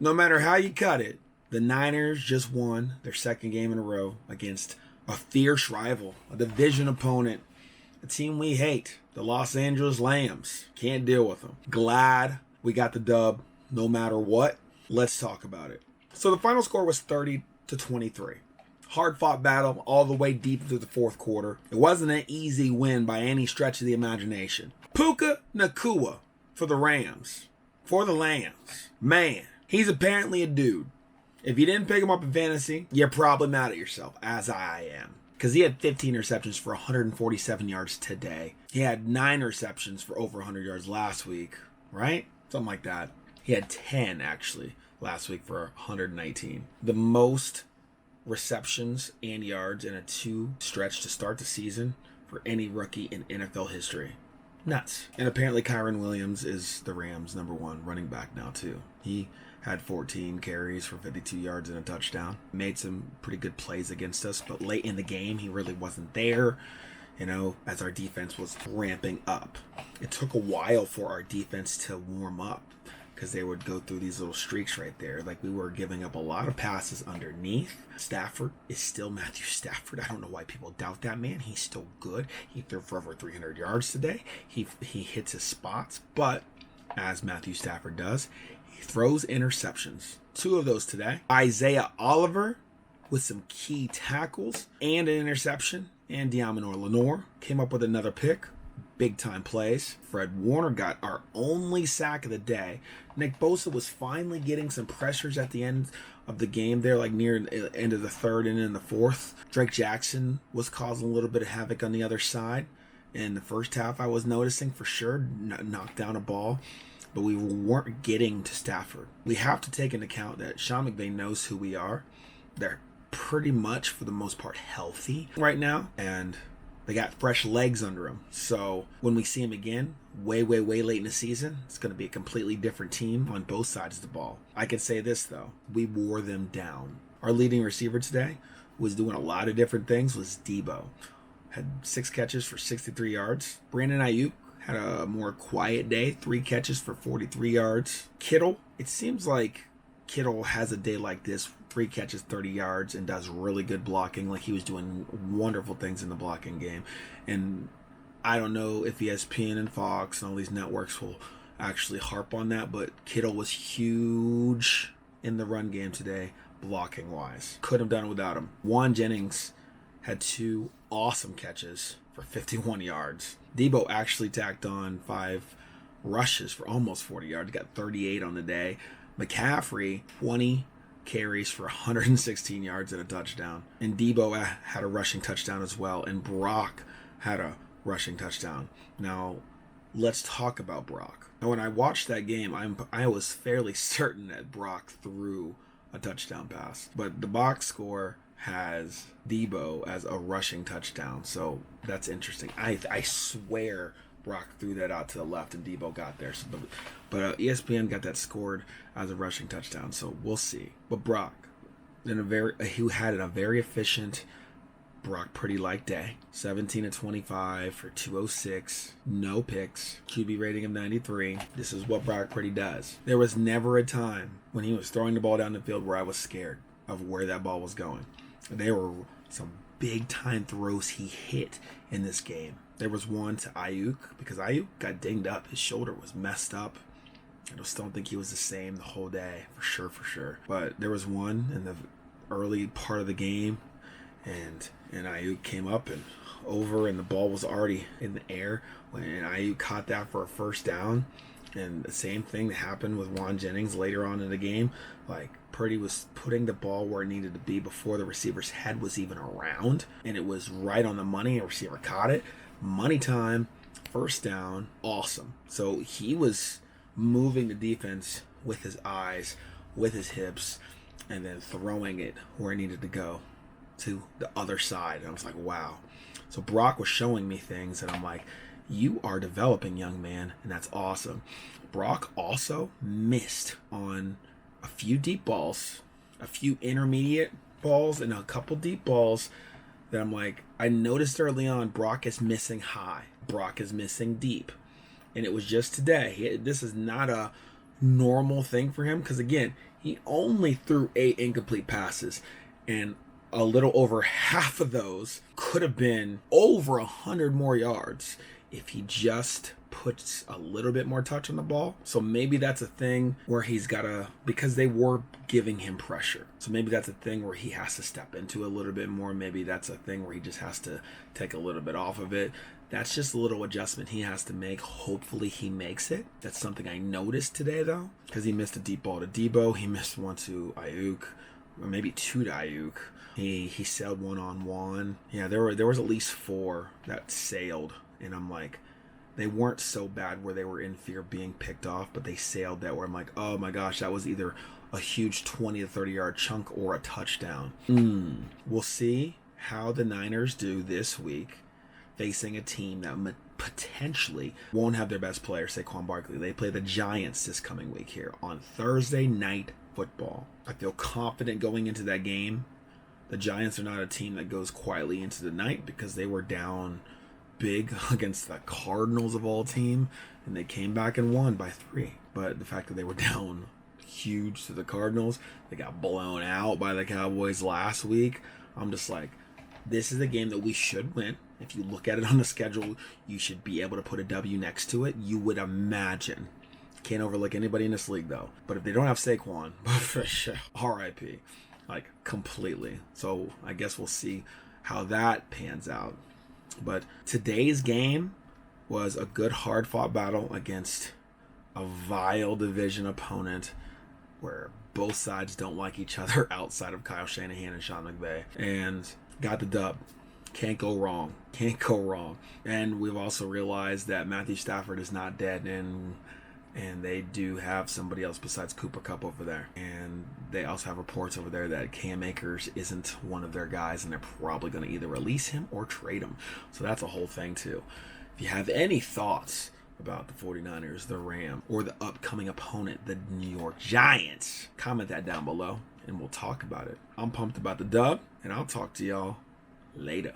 No matter how you cut it, the Niners just won their second game in a row against a fierce rival, a division opponent, a team we hate, the Los Angeles Lambs. Can't deal with them. Glad we got the dub no matter what. Let's talk about it. So the final score was 30-23. Hard-fought battle all the way deep into the fourth quarter. It wasn't an easy win by any stretch of the imagination. Puka Nacua for the Rams. For the Lambs. Man, he's apparently a dude. If you didn't pick him up in fantasy, you're probably mad at yourself, as I am. Because he had 15 receptions for 147 yards today. He had 9 receptions for over 100 yards last week, right? Something like that. He had 10, actually, last week for 119. The most receptions and yards in a 2 stretch to start the season for any rookie in NFL history. Nuts. And apparently Kyron Williams is the Rams' #1 running back now, too. He had 14 carries for 52 yards and a touchdown. Made some pretty good plays against us, but late in the game, he really wasn't there, as our defense was ramping up. It took a while for our defense to warm up because they would go through these little streaks right there. Like, we were giving up a lot of passes underneath. Stafford is still Matthew Stafford. I don't know why people doubt that man. He's still good. He threw for over 300 yards today. He hits his spots, but as Matthew Stafford does, he throws interceptions. 2 of those today. Isaiah Oliver with some key tackles and an interception. And Deommodore Lenoir came up with another pick. Big time plays. Fred Warner got our only sack of the day. Nick Bosa was finally getting some pressures at the end of the game there, like near the end of the third and in the fourth. Drake Jackson was causing a little bit of havoc on the other side. In the first half, I was noticing for sure, knocked down a ball. But we weren't getting to Stafford. We have to take into account that Sean McVay knows who we are. They're pretty much, for the most part, healthy right now. And they got fresh legs under them. So when we see him again, way late in the season, it's going to be a completely different team on both sides of the ball. I can say this, though. We wore them down. Our leading receiver today was doing a lot of different things, was Deebo. Had 6 catches for 63 yards. Brandon Ayuk had a more quiet day, 3 catches for 43 yards. Kittle, it seems like Kittle has a day like this, 3 catches, 30 yards, and does really good blocking. Like, he was doing wonderful things in the blocking game. And I don't know if ESPN and Fox and all these networks will actually harp on that, but Kittle was huge in the run game today, blocking-wise. Couldn't have done it without him. Juan Jennings had 2 awesome catches for 51 yards. Deebo actually tacked on 5 rushes for almost 40 yards. Got 38 on the day. McCaffrey, 20 carries for 116 yards and a touchdown. And Deebo had a rushing touchdown as well. And Brock had a rushing touchdown. Now, let's talk about Brock. Now, when I watched that game, I was fairly certain that Brock threw a touchdown pass. But the box score has Deebo as a rushing touchdown. So that's interesting. I swear Brock threw that out to the left and Deebo got there. So but ESPN got that scored as a rushing touchdown. So we'll see. But Brock, he had a very efficient Brock Purdy-like day. 17-25 for 206. No picks. QB rating of 93. This is what Brock Purdy does. There was never a time when he was throwing the ball down the field where I was scared of where that ball was going. There were some big-time throws he hit in this game. There was one to Ayuk, because Ayuk got dinged up. His shoulder was messed up. I just don't think he was the same the whole day, for sure. But there was one in the early part of the game, and Ayuk came up and over, and the ball was already in the air. When Ayuk caught that for a first down, and the same thing that happened with Juan Jennings later on in the game. Like, Purdy was putting the ball where it needed to be before the receiver's head was even around, and it was right on the money. The receiver caught it. Money time, first down, awesome. So he was moving the defense with his eyes, with his hips, and then throwing it where it needed to go to the other side. And I was like, wow. So Brock was showing me things, and I'm like, you are developing, young man, and that's awesome. Brock also missed on a few deep balls, a few intermediate balls, and a couple deep balls that I'm like, I noticed early on, Brock is missing high. Brock is missing deep. And it was just today. This is not a normal thing for him, because, again, He only threw 8 incomplete passes, and a little over half of those could have been over 100 more yards if he just puts a little bit more touch on the ball. So maybe that's a thing where he's got to, because they were giving him pressure. So maybe that's a thing where he has to step into a little bit more. Maybe that's a thing where he just has to take a little bit off of it. That's just a little adjustment he has to make. Hopefully he makes it. That's something I noticed today, though, because he missed a deep ball to Deebo. He missed one to Ayuk, or maybe 2 to Ayuk. He sailed one-on-one. Yeah, there was at least 4 that sailed, and I'm like, they weren't so bad where they were in fear of being picked off, but they sailed that where I'm like, oh my gosh, that was either a huge 20 to 30 yard chunk or a touchdown. We'll see how the Niners do this week facing a team that potentially won't have their best player, Saquon Barkley. They play the Giants this coming week here on Thursday Night Football. I feel confident going into that game. The Giants are not a team that goes quietly into the night because they were down big against the Cardinals of all team, and they came back and won by 3. But the fact that they were down huge to the Cardinals, they got blown out by the Cowboys last week. I'm just like, this is a game that we should win. If you look at it on the schedule, you should be able to put a W next to it. You would imagine. Can't overlook anybody in this league, though. But if they don't have Saquon, RIP, like completely. So I guess we'll see how that pans out. But today's game was a good hard-fought battle against a vile division opponent where both sides don't like each other outside of Kyle Shanahan and Sean McVay, and got the dub. Can't go wrong. Can't go wrong. And we've also realized that Matthew Stafford is not dead, and they do have somebody else besides Cooper Kupp over there. And they also have reports over there that Cam Akers isn't one of their guys, and they're probably going to either release him or trade him. So that's a whole thing too. If you have any thoughts about the 49ers, the Rams, or the upcoming opponent, the New York Giants, comment that down below, and we'll talk about it. I'm pumped about the dub, and I'll talk to y'all later.